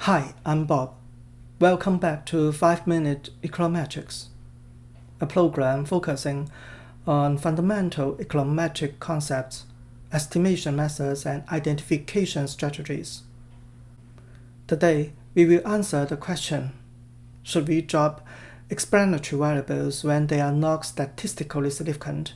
Hi, I'm Bob. Welcome back to 5-Minute Econometrics, a program focusing on fundamental econometric concepts, estimation methods, and identification strategies. Today, we will answer the question, should we drop explanatory variables when they are not statistically significant?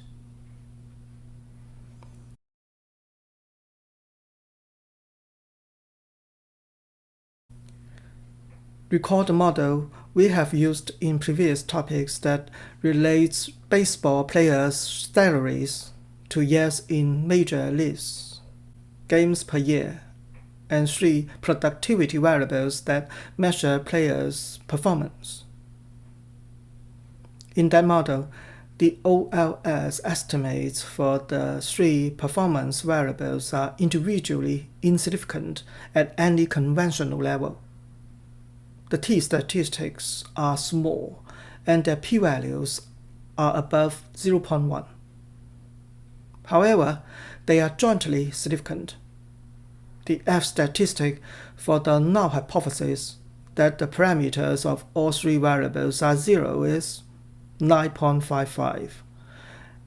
Recall the model we have used in previous topics that relates baseball players' salaries to years in major leagues, games per year, and 3 productivity variables that measure players' performance. In that model, the OLS estimates for the 3 performance variables are individually insignificant at any conventional level. The t-statistics are small, and their p-values are above 0.1. However, they are jointly significant. The f-statistic for the null hypothesis that the parameters of all 3 variables are 0 is 9.55,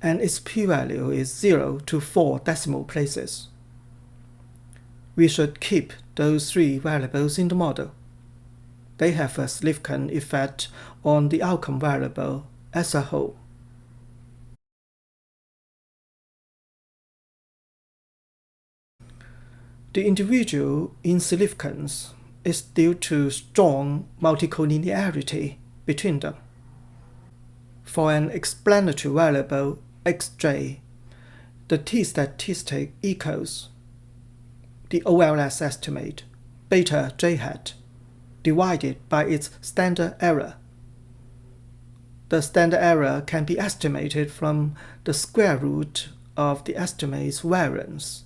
and its p-value is 0 to 4 decimal places. We should keep those 3 variables in the model. They have a significant effect on the outcome variable as a whole. The individual insignificance is due to strong multicollinearity between them. For an explanatory variable xj, the t-statistic equals the OLS estimate beta j hat divided by its standard error. The standard error can be estimated from the square root of the estimate's variance,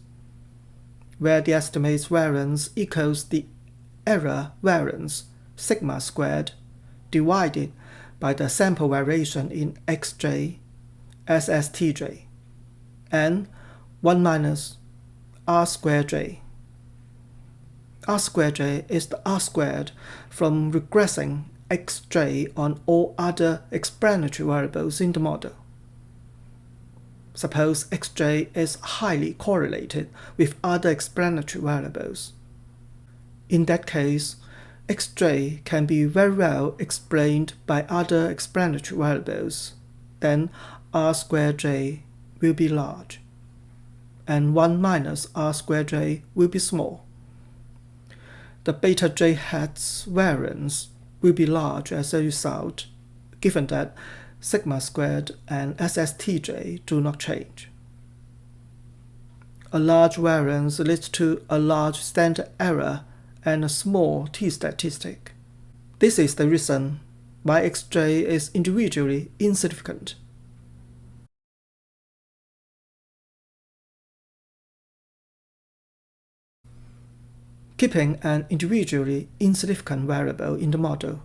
where the estimate's variance equals the error variance sigma squared divided by the sample variation in xj, SSTJ, and 1 minus r squared j. R squared j is the R squared from regressing xj on all other explanatory variables in the model. Suppose xj is highly correlated with other explanatory variables. In that case, xj can be very well explained by other explanatory variables. Then R squared j will be large, and 1 minus R squared j will be small. The beta j hat's variance will be large as a result, given that sigma squared and SSTJ do not change. A large variance leads to a large standard error and a small t-statistic. This is the reason why xj is individually insignificant. Keeping an individually insignificant variable in the model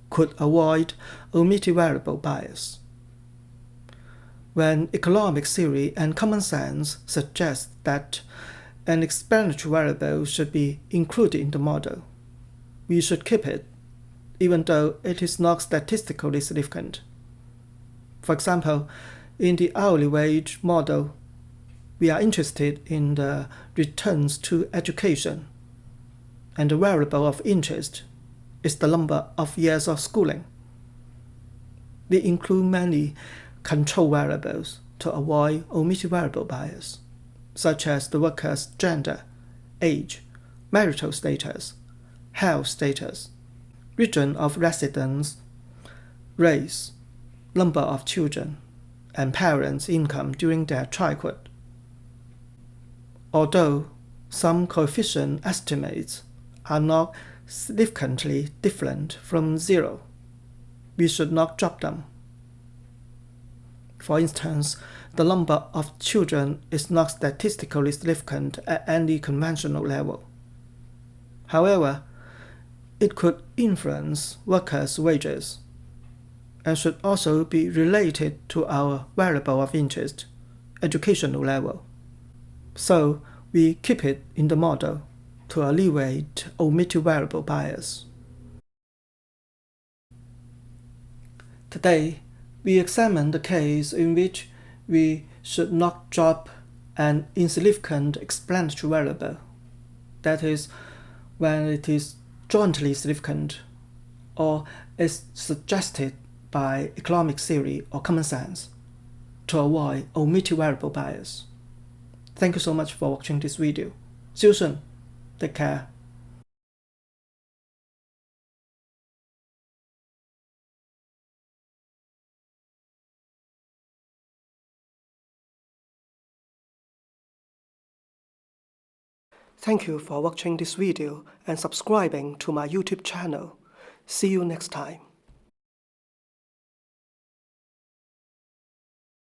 could avoid omitted variable bias. When economic theory and common sense suggest that an explanatory variable should be included in the model, we should keep it, even though it is not statistically significant. For example, in the hourly wage model, we are interested in the returns to education, and the variable of interest is the number of years of schooling. We include many control variables to avoid omitted variable bias, such as the worker's gender, age, marital status, health status, region of residence, race, number of children, and parents' income during their childhood. Although some coefficient estimates are not significantly different from 0, we should not drop them. For instance, the number of children is not statistically significant at any conventional level. However, it could influence workers' wages, and should also be related to our variable of interest, educational level. So we keep it in the model to alleviate omitted variable bias. Today, we examine the case in which we should not drop an insignificant explanatory variable, that is, when it is jointly significant or is suggested by economic theory or common sense, to avoid omitted variable bias. Thank you so much for watching this video. See you soon. Take care. Thank you for watching this video and subscribing to my YouTube channel. See you next time.